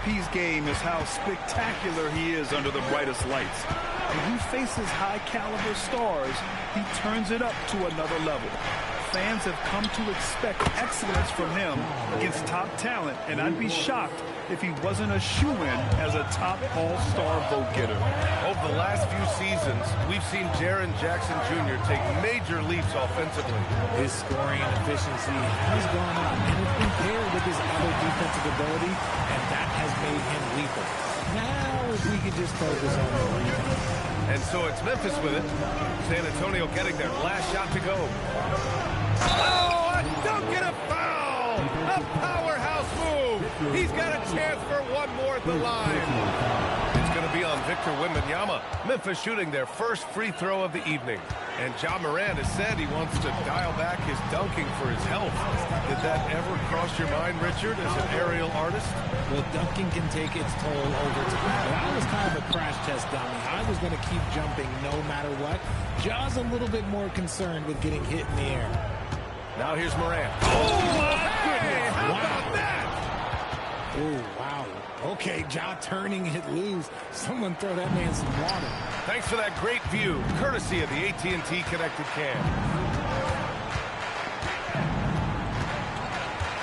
MVP's game is how spectacular he is under the brightest lights. When he faces high-caliber stars, he turns it up to another level. Fans have come to expect excellence from him against top talent, and I'd be shocked if he wasn't a shoo-in as a top all-star vote-getter. Over the last few seasons, we've seen Jaren Jackson Jr. take major leaps offensively. His scoring efficiency has gone up, and it's been paired with his other defensive ability, and that has made him lethal. Now, if we could just focus on the rebound. And so it's Memphis with it. San Antonio getting their last shot to go. Oh, a dunk and a foul! A powerhouse move! He's got a chance for one more at the line. It's going to be on Victor Wembanyama. Memphis shooting their first free throw of the evening. And Ja Morant has said he wants to dial back his dunking for his health. Did that ever cross your mind, Richard, as an aerial artist? Well, dunking can take its toll over time, but I was kind of a crash test dummy. I was going to keep jumping no matter what. Ja's a little bit more concerned with getting hit in the air. Now here's Morant. Oh, my goodness! How about that? Oh, wow. Okay, Ja turning it loose. Someone throw that man some water. Thanks for that great view, courtesy of the AT&T Connected Cam.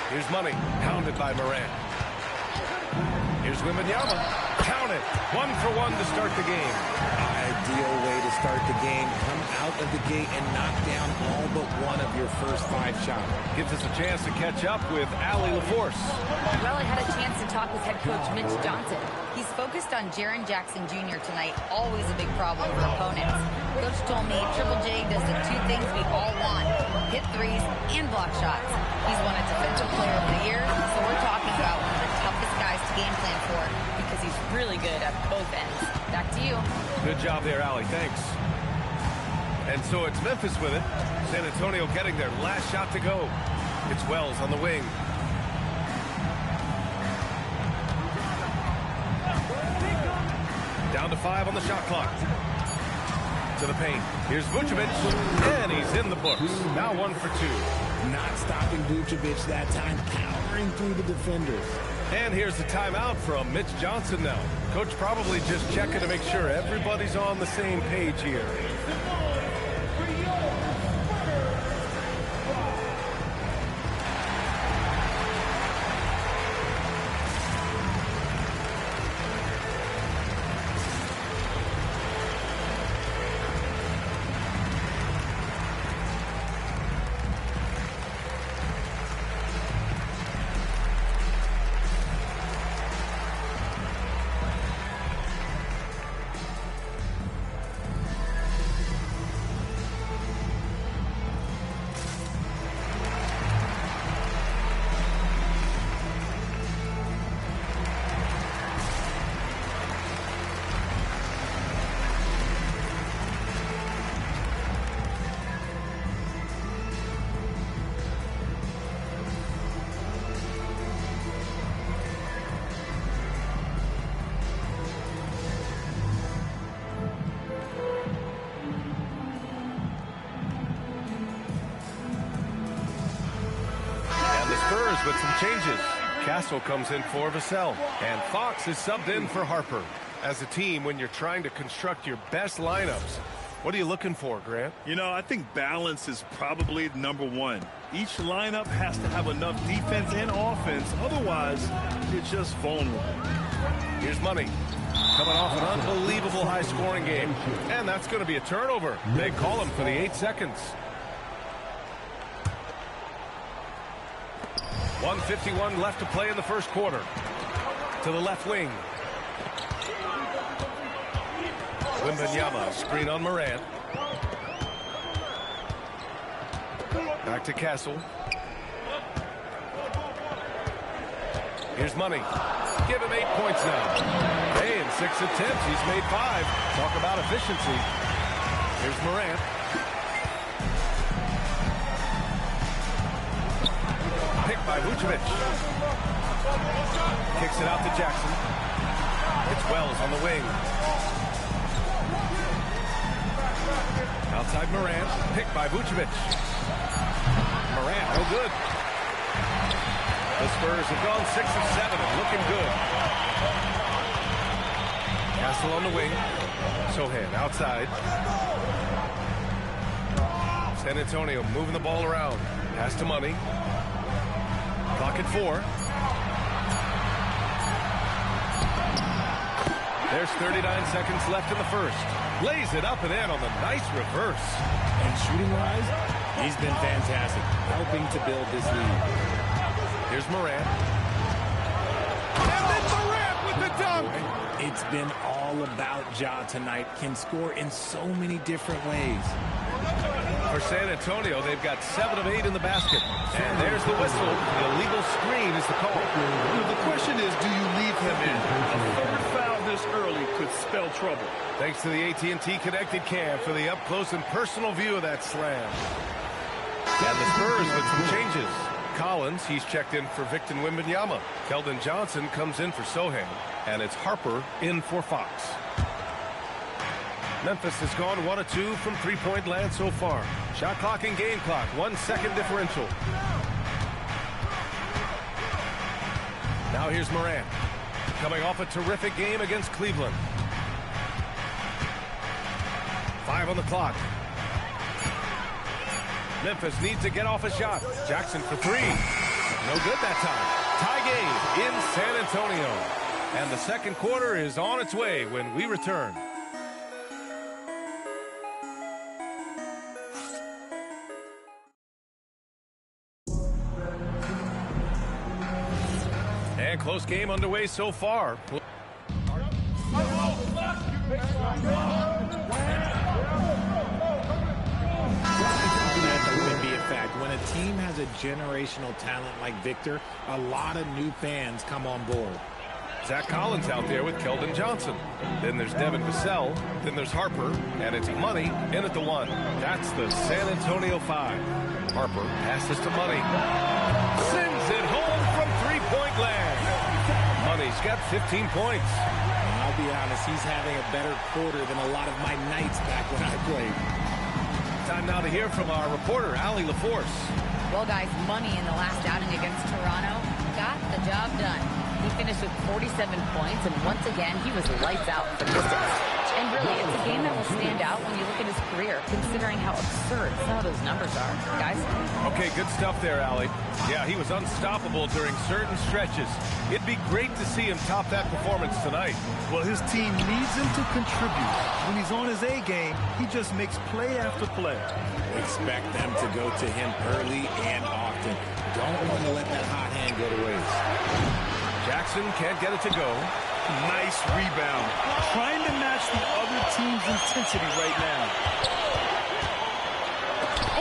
Here's Money, pounded by Morant. Here's Wembanyama. Count it. 1 for 1 to start the game. Ideal way to start the game. Come out of the gate and knock down all but one of your first 5 shots. Gives us a chance to catch up with Allie LaForce. Well, I had a chance to talk with head coach Mitch Johnson. He's focused on Jaren Jackson Jr. tonight, always a big problem for opponents. Coach told me Triple J does the 2 things we all want, hit threes and block shots. He's won a Defensive Player of the Year, so we're talking about one of the toughest guys to game plan for because he's really good at both ends. Back to you. Good job there, Allie. Thanks. And so it's Memphis with it. San Antonio getting their last shot to go. It's Wells on the wing. Down to 5 on the shot clock. To the paint. Here's Vucevic, and he's in the books. Now 1 for 2. Not stopping Vucevic that time, powering through the defenders. And here's the timeout from Mitch Johnson now. Coach probably just checking to make sure everybody's on the same page here. With some changes. Castle comes in for Vassell, and Fox is subbed in for Harper. As a team, when you're trying to construct your best lineups, what are you looking for, Grant? You know, I think balance is probably number 1. Each lineup has to have enough defense and offense. Otherwise, you're just vulnerable. Here's Money. Coming off an unbelievable high-scoring game. And that's going to be a turnover. They call him for the 8 seconds. 1:51 left to play in the first quarter. To the left wing. Wembanyama, screen on Morant. Back to Castle. Here's Money. Give him 8 points now. Hey, in 6 attempts, he's made 5. Talk about efficiency. Here's Morant. Picked by Vucevic. Kicks it out to Jackson. It's Wells on the wing. Outside Morant. Picked by Vucevic. Morant, no good. The Spurs have gone 6 of 7 and looking good. Hustle on the wing. Sohan outside. San Antonio moving the ball around. Pass to Money. Clock at 4. There's 39 seconds left in the first. Lays it up and in on the nice reverse. And shooting-wise, he's been fantastic, helping to build this lead. Here's Morant. And then Morant with the dunk. It's been all about Ja tonight. Can score in so many different ways. For San Antonio, they've got 7 of 8 in the basket. And there's the whistle. The illegal screen is the call. The question is, do you leave him in? A third foul this early could spell trouble. Thanks to the AT&T Connected Cam for the up-close and personal view of that slam. And the Spurs with some changes. Collins, he's checked in for Victor Wembanyama. Keldon Johnson comes in for Sohan. And it's Harper in for Fox. Memphis has gone 1 of 2 from three-point land so far. Shot clock and game clock, 1 second differential. Now here's Morant, coming off a terrific game against Cleveland. 5 on the clock. Memphis needs to get off a shot. Jackson for 3. No good that time. Tie game in San Antonio. And the second quarter is on its way when we return. And close game underway so far. When a team has a generational talent like Victor, a lot of new fans come on board. Zach Collins out there with Keldon Johnson. Then there's Devin Vassell. Then there's Harper. And it's Money in at the 1. That's the San Antonio 5. Harper passes to Money. Sends it home from three-point land. Money's got 15 points. I'll be honest, he's having a better quarter than a lot of my nights back when I played. Time now to hear from our reporter, Allie LaForce. Well, guys, Money in the last outing against Toronto got the job done. He finished with 47 points, and once again, he was lights out for distance. And really, it's a game that will stand out when you look at his career, considering how absurd some of those numbers are. Guys? Okay, good stuff there, Allie. Yeah, he was unstoppable during certain stretches. It'd be great to see him top that performance tonight. Well, his team needs him to contribute. When he's on his A game, he just makes play after play. Expect them to go to him early and often. Don't want to let that hot hand go to waste. Jackson can't get it to go. Nice rebound. Trying to match the other team's intensity right now.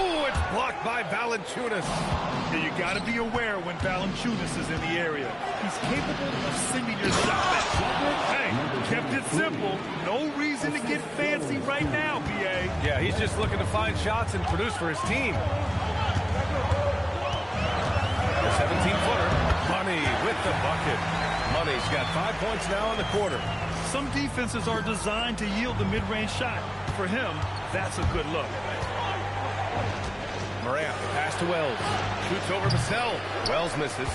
Oh, it's blocked by Valanciunas. Yeah, you got to be aware when Valanciunas is in the area. He's capable of sending your shot back. Hey, kept it simple. No reason to get fancy right now, BA. Yeah, he's just looking to find shots and produce for his team. The 17-footer. Money with the bucket. Money's got 5 points now in the quarter. Some defenses are designed to yield the mid-range shot. For him, that's a good look. Morant, pass to Wells. Shoots over Vassell. Wells misses.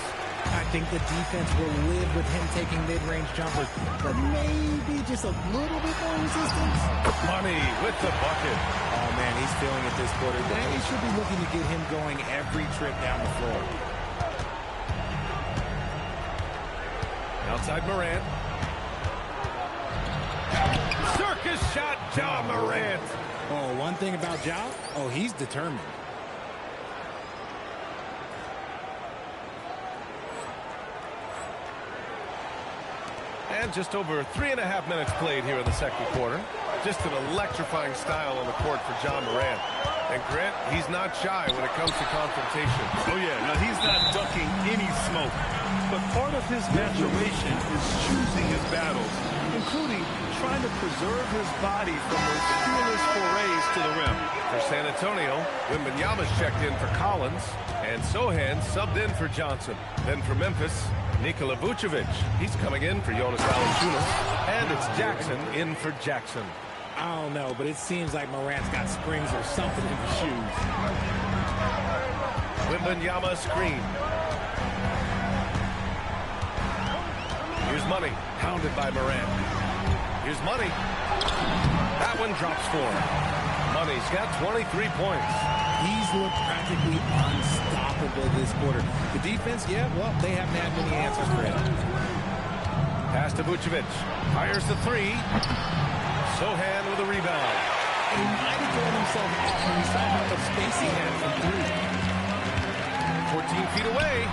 I think the defense will live with him taking mid-range jumpers, but maybe just a little bit more resistance. Money with the bucket. Oh, man, he's feeling it this quarter. They should be looking to get him going every trip down the floor. Outside Morant. Circus shot, Ja Morant. Oh, one thing about Ja, he's determined. And just over 3.5 minutes played here in the second quarter. Just an electrifying style on the court for Ja Morant. And Grant, he's not shy when it comes to confrontation. Oh, yeah. Now, he's not ducking any smoke. But part of his maturation is choosing his battles, including trying to preserve his body from those fearless forays to the rim. For San Antonio, Wembanyama's checked in for Collins, and Sohan subbed in for Johnson. Then for Memphis, Nikola Vucevic. He's coming in for Jonas Valanciunas, and it's Jackson in for Jackson. I don't know, but it seems like Morant's got springs or something in his shoes. Wembanyama screen. Here's Money, pounded by Morant. Here's Money. That one drops for him. Money's got 23 points. He's looked practically unstoppable this quarter. The defense, yeah, well, they haven't had many answers for him. Pass to Vucevic. Fires the three. Sohan with a rebound. He might have thrown himself off when he saw how much space he had from three. 14 feet away.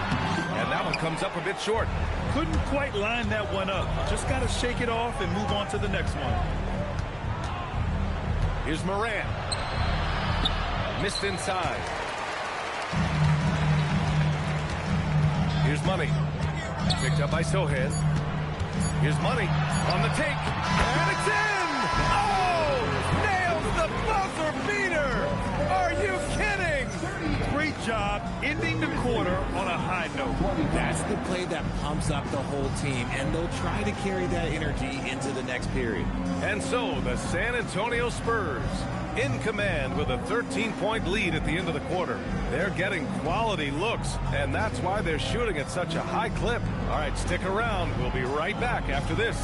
And that one comes up a bit short. Couldn't quite line that one up. Just got to shake it off and move on to the next one. Here's Morant. Missed inside. Here's Money. Picked up by Sohan. Here's Money on the take. And it's in! Oh! Nails the buzzer beater! Are you kidding? Great job ending the quarter on a high note. That's the play that pumps up the whole team, and they'll try to carry that energy into the next period. And so the San Antonio Spurs in command with a 13-point lead at the end of the quarter. They're getting quality looks, and that's why they're shooting at such a high clip. All right, stick around. We'll be right back after this.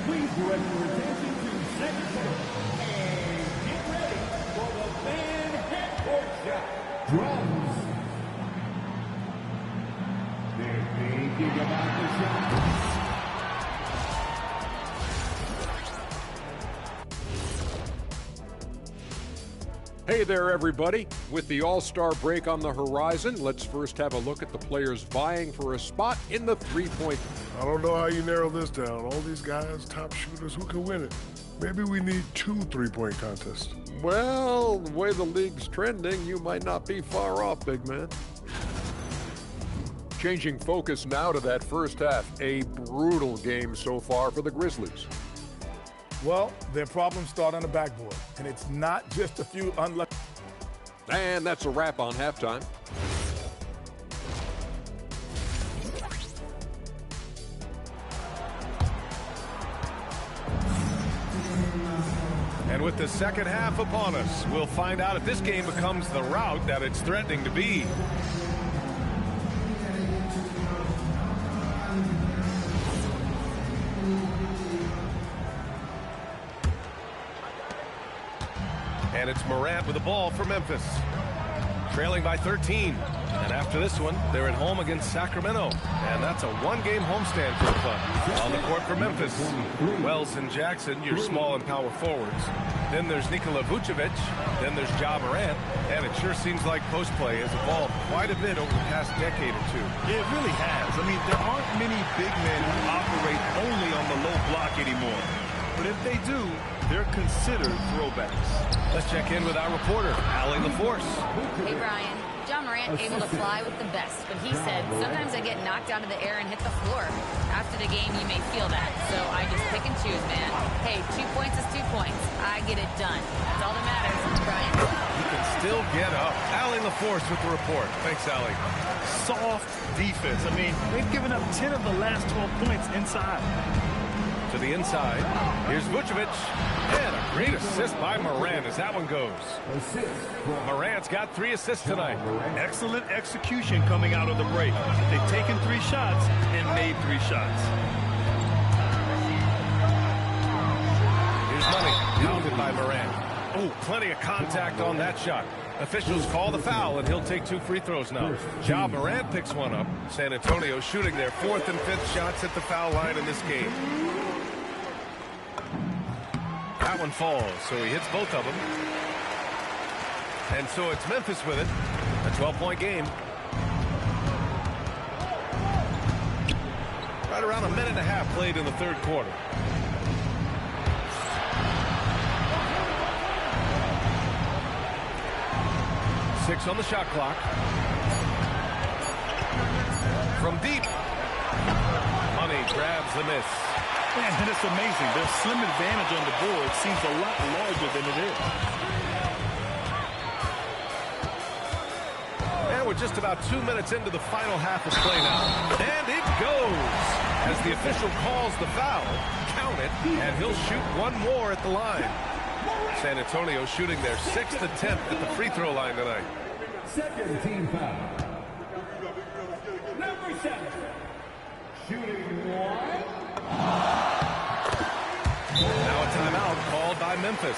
Please direct your attention to second quarter and get ready for the fan half-court shot. Drums. They're thinking about the shot. Hey there, everybody. With the All-Star break on the horizon, let's first have a look at the players vying for a spot in the three-point. I don't know how you narrow this down. All these guys, top shooters, who can win it? Maybe we need 2 three-point contests. Well, the way the league's trending, you might not be far off, big man. Changing focus now to that first half. A brutal game so far for the Grizzlies. Well, their problems start on the backboard, and it's not just a few unlucky. And that's a wrap on halftime. And with the second half upon us, we'll find out if this game becomes the rout that it's threatening to be. And it's Morant with the ball for Memphis. Trailing by 13. And after this one, they're at home against Sacramento. And that's a one-game homestand for the club. On the court for Memphis, Wells and Jackson, your small and power forwards. Then there's Nikola Vucevic. Then there's Ja Morant. And it sure seems like post play has evolved quite a bit over the past decade or two. It really has. I mean, there aren't many big men who operate only on the low block anymore. But if they do, they're considered throwbacks. Let's check in with our reporter, Allie LaForce. Hey, Brian. Ja Morant able to fly with the best, but he said, sometimes I get knocked out of the air and hit the floor. After the game, you may feel that, so I just pick and choose, man. Hey, 2 points is 2 points. I get it done. That's all that matters, Brian. You can still get up. Allie LaForce with the report. Thanks, Allie. Soft defense. I mean, they've given up 10 of the last 12 points inside. To the inside. Here's Vucevic. And a great assist by Morant as that one goes. Morant's got 3 assists tonight. Excellent execution coming out of the break. They've taken 3 shots and made 3 shots. Here's Money. Counted by Morant. Oh, plenty of contact on that shot. Officials call the foul, and he'll take 2 free throws now. Ja Morant picks one up. San Antonio shooting their 4th and 5th shots at the foul line in this game. That one falls, so he hits both of them. And so it's Memphis with it. A 12-point game. Right around a minute and a half played in the third quarter. Six on the shot clock. From deep. Money grabs the miss. And it's amazing. Their slim advantage on the board seems a lot larger than it is. And we're just about 2 minutes into the final half of play now. And it goes. As the official calls the foul, count it, and he'll shoot one more at the line. San Antonio shooting their 6th attempt at the free throw line tonight. Second team foul. Memphis.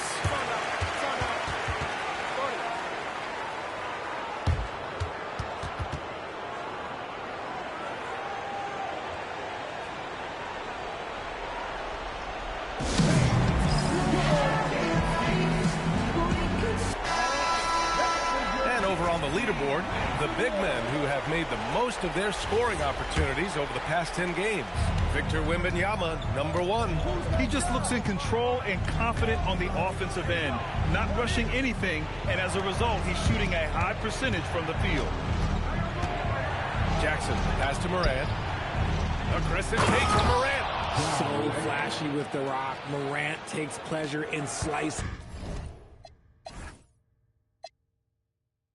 And over on the leaderboard, the big men who have made the most of their scoring opportunities over the past 10 games. Victor Wembanyama, #1. He just looks in control and confident on the offensive end, not rushing anything, and as a result, he's shooting a high percentage from the field. Jackson, pass to Morant. Aggressive take from Morant. So flashy with the rock. Morant takes pleasure in slicing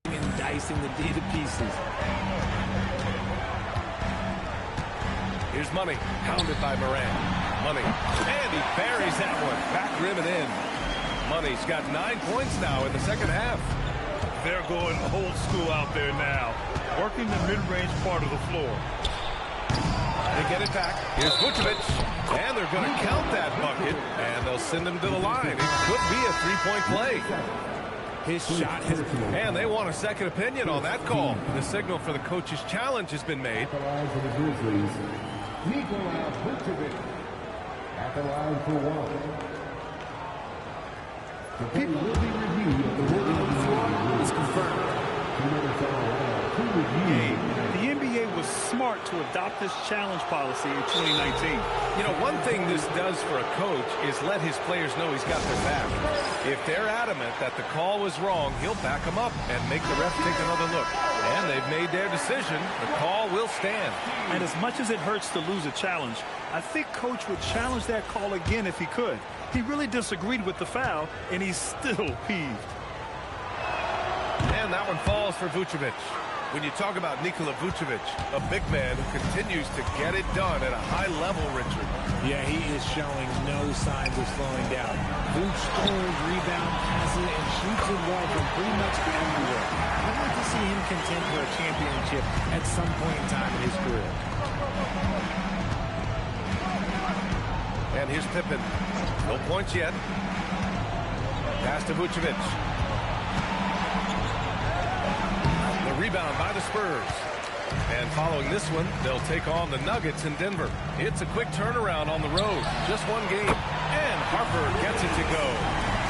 and dicing the D to pieces. Here's Money, pounded by Morant. Money, and he buries that one. Back rim and in. Money's got 9 points now in the second half. They're going old school out there now, working the mid-range part of the floor. They get it back. Here's Vucevic, and they're going to count that bucket, and they'll send him to the line. It could be a three-point play. His shot has... And they want a second opinion on that call. The signal for the coach's challenge has been made. At the line for the Grizzlies, Nikola Vucevic. At the line for one. The play will be reviewed at the rookie is confirmed. The NBA was smart to adopt this challenge policy in 2019. You know, one thing this does for a coach is let his players know he's got their back. If they're adamant that the call was wrong, he'll back them up and make the ref take another look. And they've made their decision. The call will stand. And as much as it hurts to lose a challenge, I think Coach would challenge that call again if he could. He really disagreed with the foul, and he's still peeved. And that one falls for Vucevic. When you talk about Nikola Vucevic, a big man who continues to get it done at a high level, Richard. Yeah, he is showing no signs of slowing down. Vooch scores, rebound, passes, and shoots it well from pretty much everywhere. I'd like to see him contend for a championship at some point in time in his career. And here's Pippen. No points yet. Pass to Vucevic. Rebound by the Spurs. And following this one, they'll take on the Nuggets in Denver. It's a quick turnaround on the road. Just one game. And Harper gets it to go.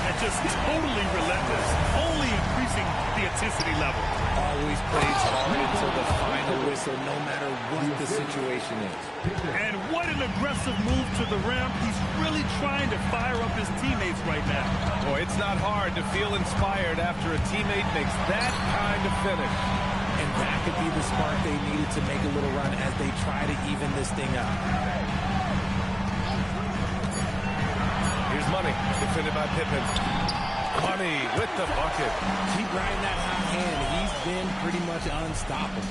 And just totally relentless, only increasing the intensity level. Always plays hard until the final whistle, no matter what the situation is. And what an aggressive move to the rim. He's really trying to fire up his teammates right now. Boy, it's not hard to feel inspired after a teammate makes that kind of finish. And that could be the spark they needed to make a little run as they try to even this thing up. Here's Money, defended by Pippen. Money with the bucket. Keep riding that hot hand. He's been pretty much unstoppable.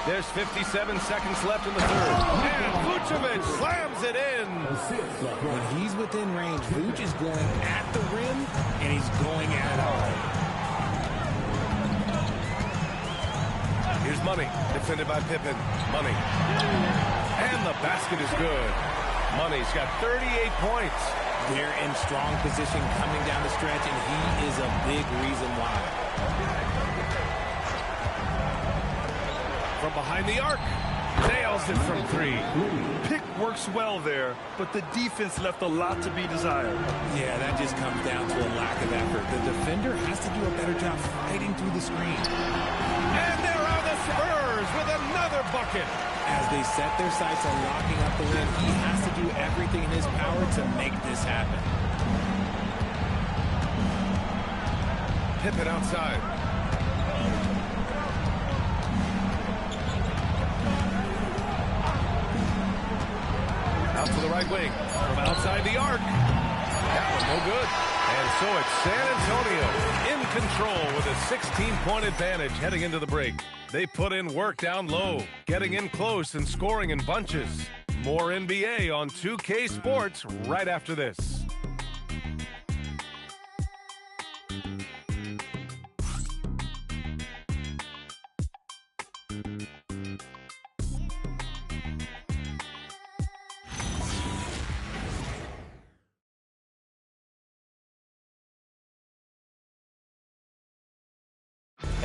There's 57 seconds left in the third. And Vucevic slams it in. When he's within range, Vooch is going at the rim, and he's going at it hard. Here's Money, defended by Pippen. Money. And the basket is good. Money's got 38 points. They're in strong position coming down the stretch, and he is a big reason why. From behind the arc, nails it from three. Pick works well there, but the defense left a lot to be desired. Yeah, that just comes down to a lack of effort. The defender has to do a better job fighting through the screen. And there are the Spurs with another bucket. As they set their sights on locking up the rim, he has to do everything in his power to make this happen. Pippen outside. Out to the right wing. From outside the arc. That one no good. And so it's San Antonio in control with a 16-point advantage heading into the break. They put in work down low, getting in close and scoring in bunches. More NBA on 2K Sports right after this.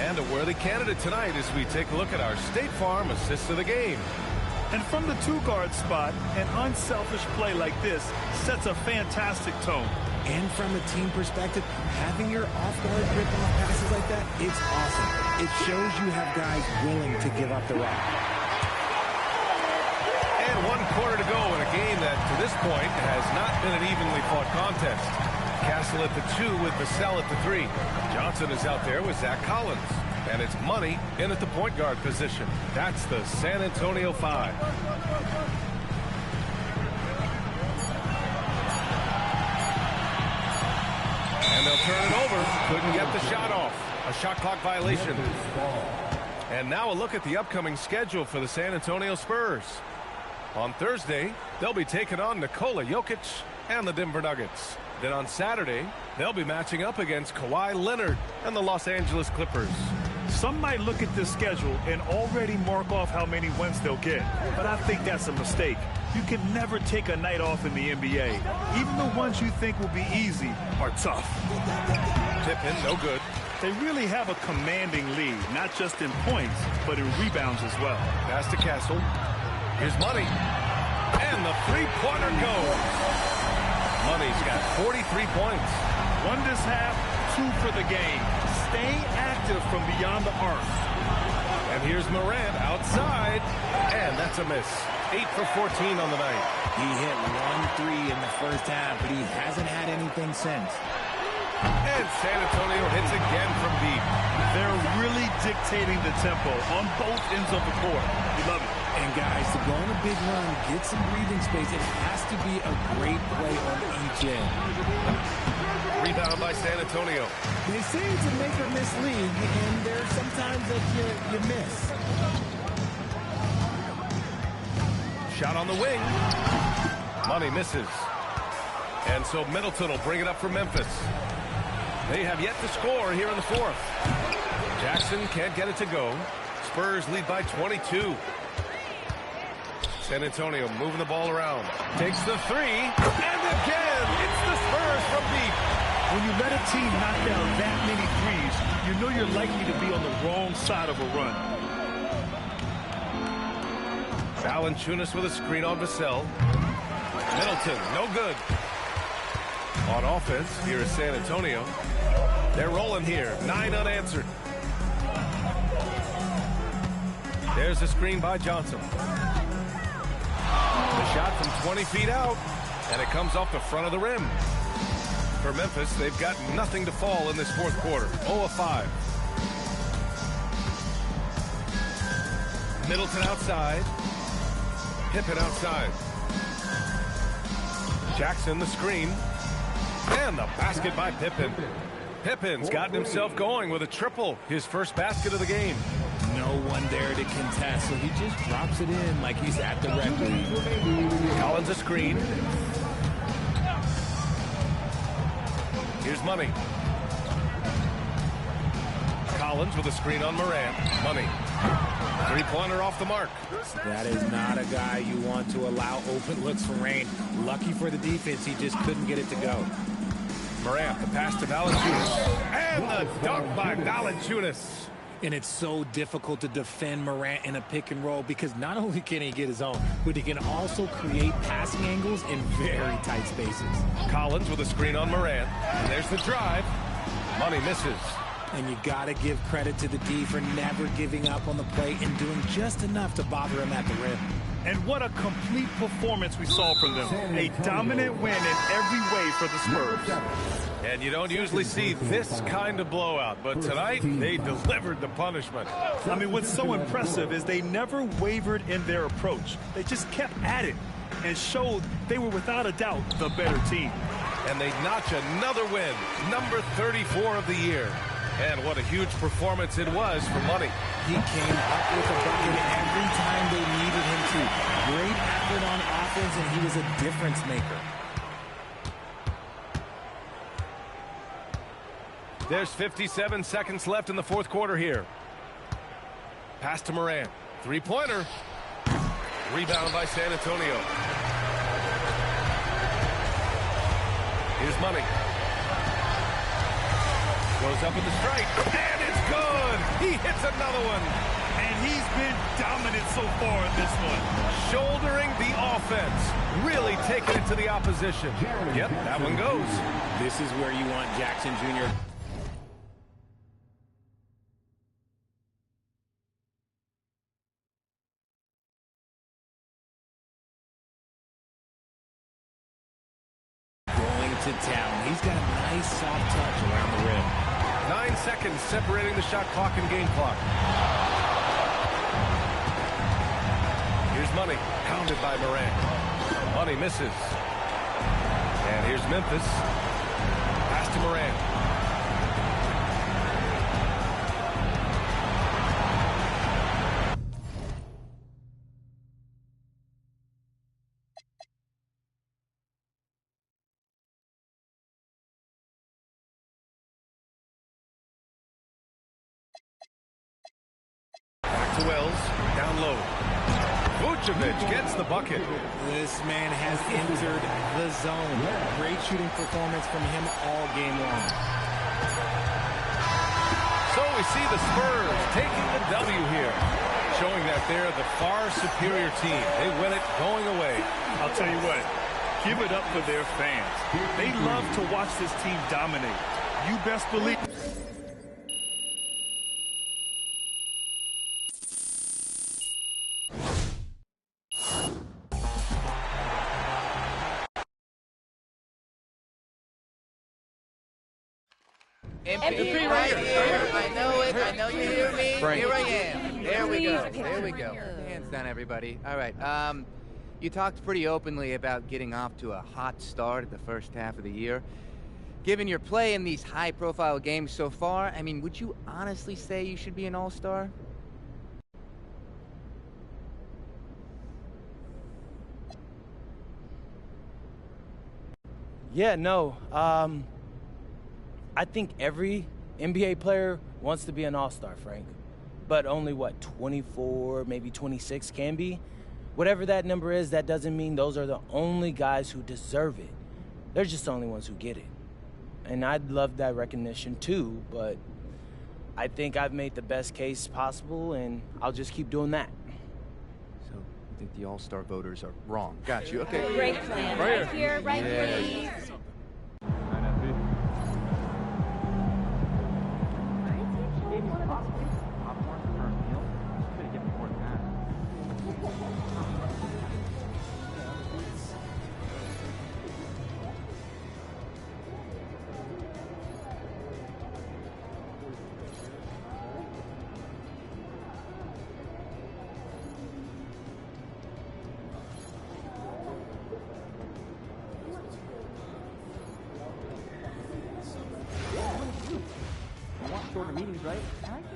And a worthy candidate tonight as we take a look at our State Farm assist of the game. And from the two-guard spot, an unselfish play like this sets a fantastic tone. And from a team perspective, having your off-guard rip-off passes like that, it's awesome. It shows you have guys willing to give up the rock. And 1 quarter to go in a game that, to this point, has not been an evenly fought contest. Castle at the 2 with Vassell at the 3. Johnson is out there with Zach Collins. And it's Money in at the point guard position. That's the San Antonio 5. And they'll turn it over. Couldn't get the shot off. A shot clock violation. And now a look at the upcoming schedule for the San Antonio Spurs. On Thursday, they'll be taking on Nikola Jokic and the Denver Nuggets. Then on Saturday, they'll be matching up against Kawhi Leonard and the Los Angeles Clippers. Some might look at this schedule and already mark off how many wins they'll get, but I think that's a mistake. You can never take a night off in the NBA. Even the ones you think will be easy are tough. Tip in, no good. They really have a commanding lead, not just in points, but in rebounds as well. Pass to Castle. Here's Money. And the three-pointer goes. Money's got 43 points. 1 this half, 2 for the game. Stay active from beyond the arc. And here's Morant outside. And that's a miss. 8 for 14 on the night. He hit 1 3 in the first half, but he hasn't had anything since. And San Antonio hits again from deep. They're really dictating the tempo on both ends of the court. We love it. And guys, to go on a big run, get some breathing space, it has to be a great play on each end. Rebound by San Antonio. They say it's a make or miss league, and there's sometimes that you miss. Shot on the wing. Money misses. And so Middleton will bring it up for Memphis. They have yet to score here in the fourth. Jackson can't get it to go. Spurs lead by 22. San Antonio moving the ball around. Takes the 3. And again, it's the Spurs from deep. When you let a team knock down that many threes, you know you're likely to be on the wrong side of a run. Valanciunas with a screen on Vassell. Middleton, no good. On offense, here is San Antonio. They're rolling here. 9 unanswered. There's a screen by Johnson. The shot from 20 feet out, and it comes off the front of the rim. For Memphis, they've got nothing to fall in this fourth quarter. 0 of 5. Middleton outside. Pippen outside. Jackson the screen. And the basket by Pippen. Pippen's gotten himself going with a triple. His first basket of the game. No one there to contest, so he just drops it in like he's at the referee. Collins a screen. Here's Money. Collins with a screen on Morant. Money. Three-pointer off the mark. That is not a guy you want to allow open looks for rain. Lucky for the defense, he just couldn't get it to go. Morant, the pass to Valanciunas. And the dunk by Valanciunas. And it's so difficult to defend Morant in a pick and roll because not only can he get his own, but he can also create passing angles in very tight spaces. Collins with a screen on Morant. And there's the drive. Money misses. And you got to give credit to the D for never giving up on the play and doing just enough to bother him at the rim. And what a complete performance we saw from them. A dominant win in every way for the Spurs. And you don't usually see this kind of blowout, but tonight they delivered the punishment. I mean, what's so impressive is they never wavered in their approach. They just kept at it and showed they were without a doubt the better team. And they notch another win, number 34 of the year. And what a huge performance it was for Money. He came up with a bucket every time they needed him to. Great effort on offense, and he was a difference maker. There's 57 seconds left in the fourth quarter here. Pass to Morant. Three-pointer. Rebound by San Antonio. Here's Money. Goes up with the strike. And it's good! one. He hits another one. And he's been dominant so far in this one. Shouldering the offense. Really taking it to the opposition. Yep, that one goes. This is where you want Jackson Jr. going to town. He's got a nice soft touch around the rim. 9 seconds separating the shot clock and game clock. Here's Money, pounded by Morant. Money misses. And here's Memphis. Pass to Morant. Back to Wells, down low. Vucevic gets the bucket. This man has entered the zone. Great shooting performance from him all game long. So we see the Spurs taking the W here, showing that they're the far superior team. They win it going away. I'll tell you what, give it up for their fans. They love to watch this team dominate. You best believe. MP right here. I know it. I know you hear me. Frank. Here I am. There we go. There we go. Hands down, everybody. All right. You talked pretty openly about getting off to a hot start at the first half of the year. Given your play in these high-profile games so far, I mean, would you honestly say you should be an all-star? Yeah, no. I think every NBA player wants to be an all-star, Frank. But only, 24, maybe 26 can be? Whatever that number is, that doesn't mean those are the only guys who deserve it. They're just the only ones who get it. And I'd love that recognition too, but I think I've made the best case possible, and I'll just keep doing that. So, you think the all-star voters are wrong? Got you. Okay. Great plan. Right here, right please. Shorter meetings, right?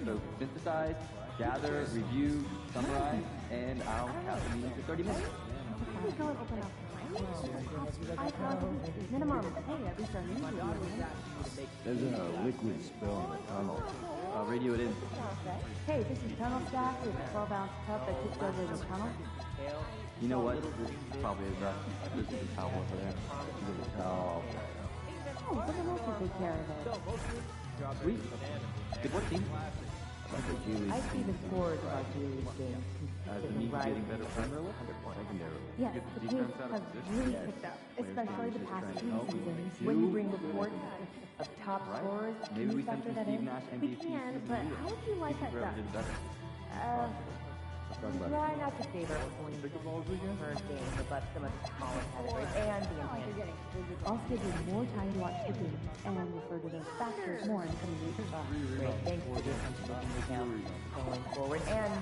So synthesize, gather, review, summarize, and I'll have the meeting for 30 minutes. There's a liquid spill in the tunnel. I'll radio it in. Hey, this is tunnel staff with a 12-ounce cup that tipped over the tunnel. You know what? This is probably a rough. This is a towel over there. This is a towel. Oh, someone else will take care of it. Sweet. Good work, team. I see the scores of our Julie's games consistently rising. Yes, the pace has really picked up, especially the past 2 seasons. When you bring reports of top scorers, can you factor that in? We can, but how would you like that done? Try not to favor only per game, but some of the smaller categories and the intangibles. I'll schedule more time to watch the games and refer to those factors more in coming weeks. Great, thanks for the attention to detail going forward. And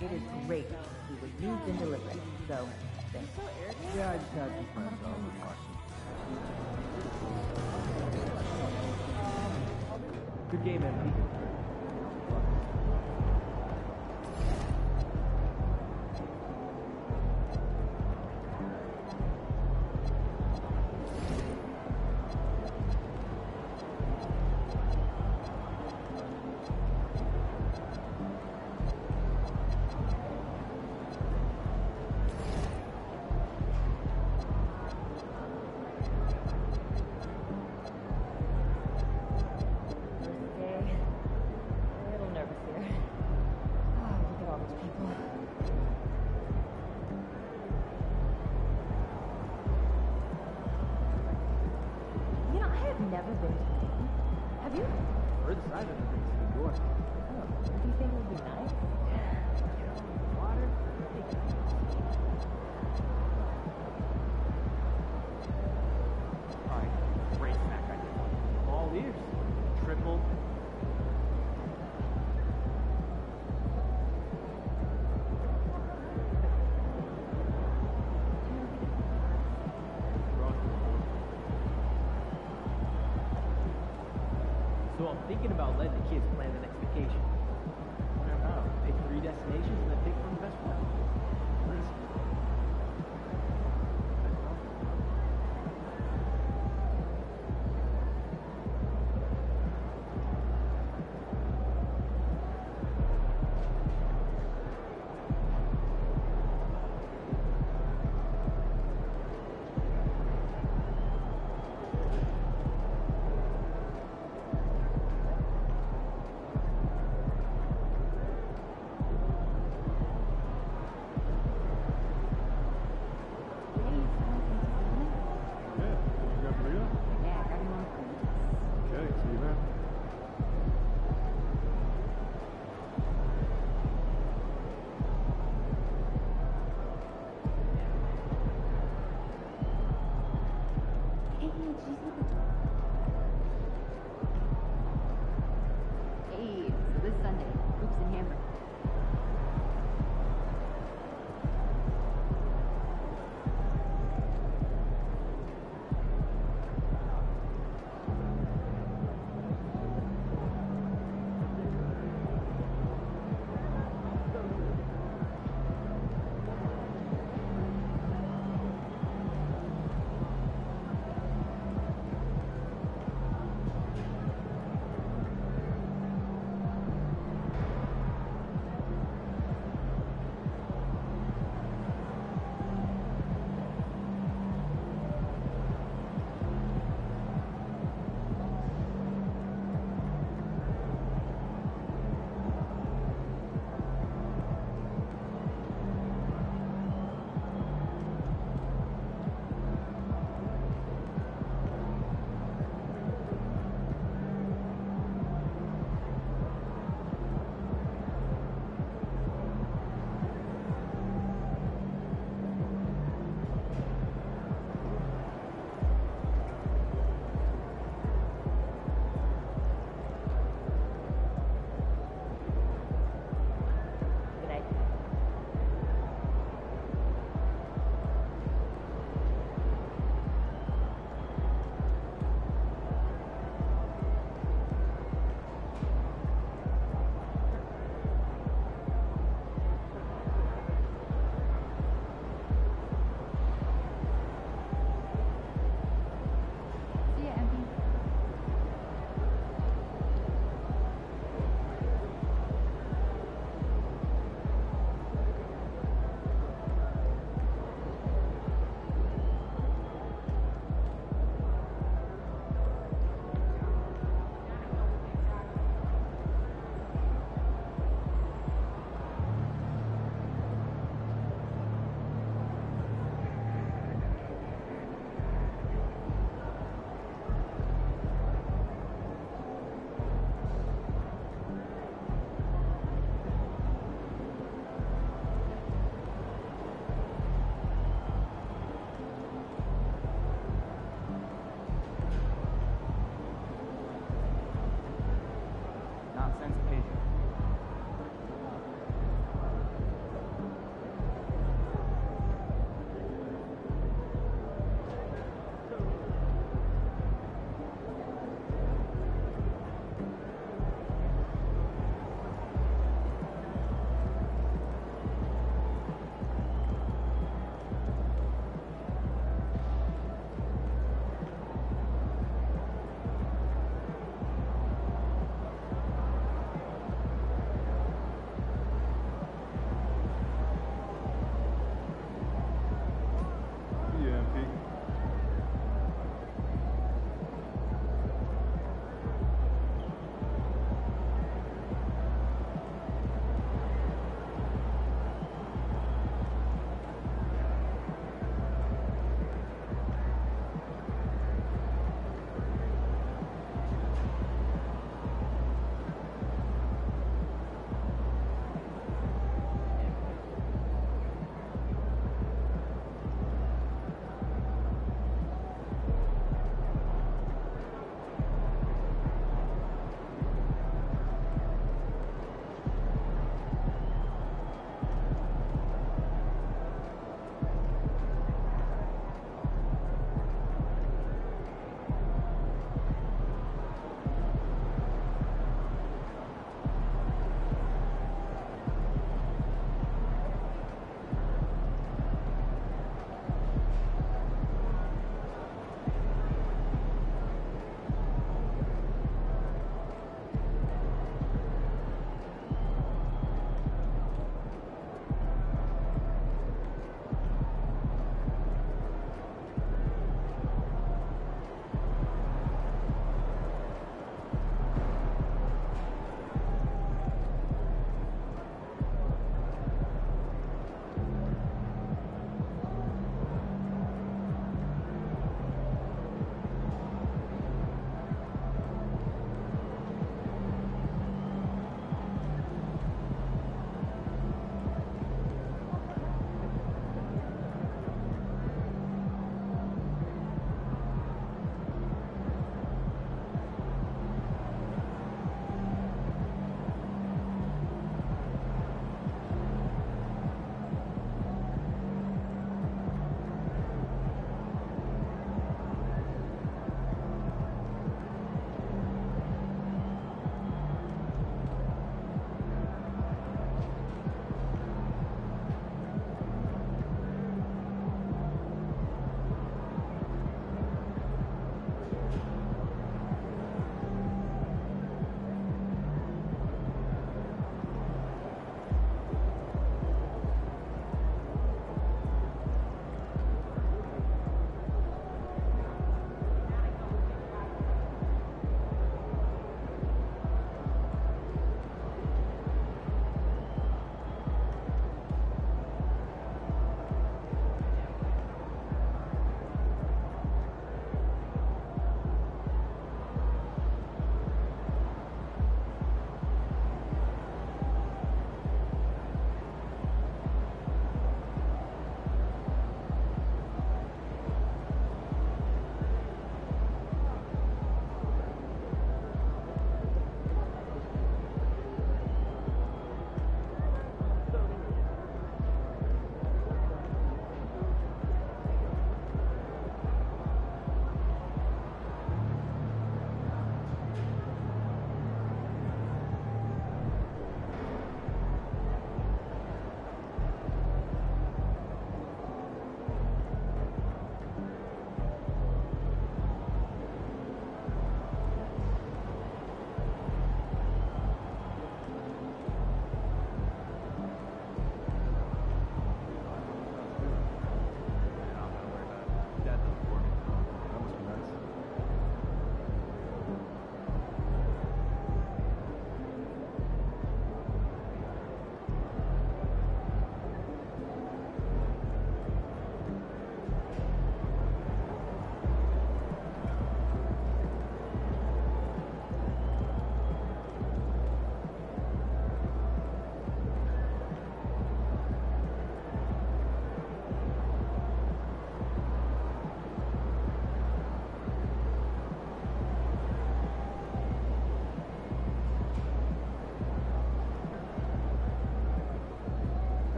it is great to see what you've been delivering. So, thanks. Yeah, I just had some friends on the question. Good game, MP. outside of the race indoors. Oh, do you think it would be nice? Water? Alright, great smack right there. All ears. Triple. So I'm thinking about letting the kids plan the next vacation. I don't know, pick 3 destinations and then pick from the best one. Please.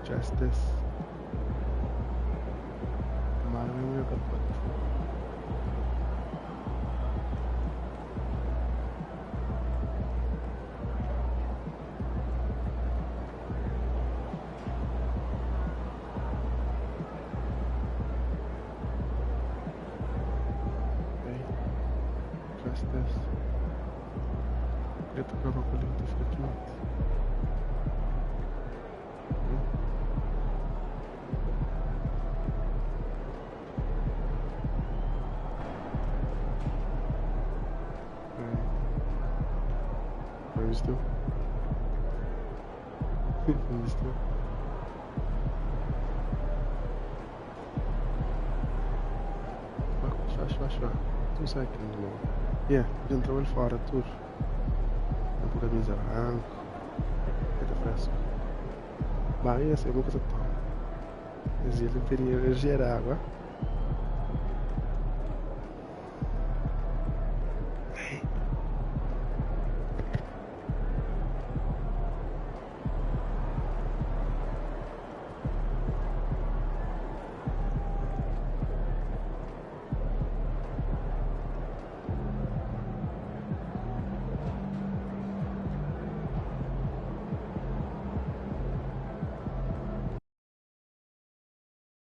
Trust this. Marami mo kapag. Okay. Trust this. Get the cover pulling this recruit. Still. Still. Schwa. 2 seconds more. Yeah, entrou ele fora, tudo. Um pouco de branco. Fica fresco. Bahia, assim, nunca se toma. Ele teria gerar água.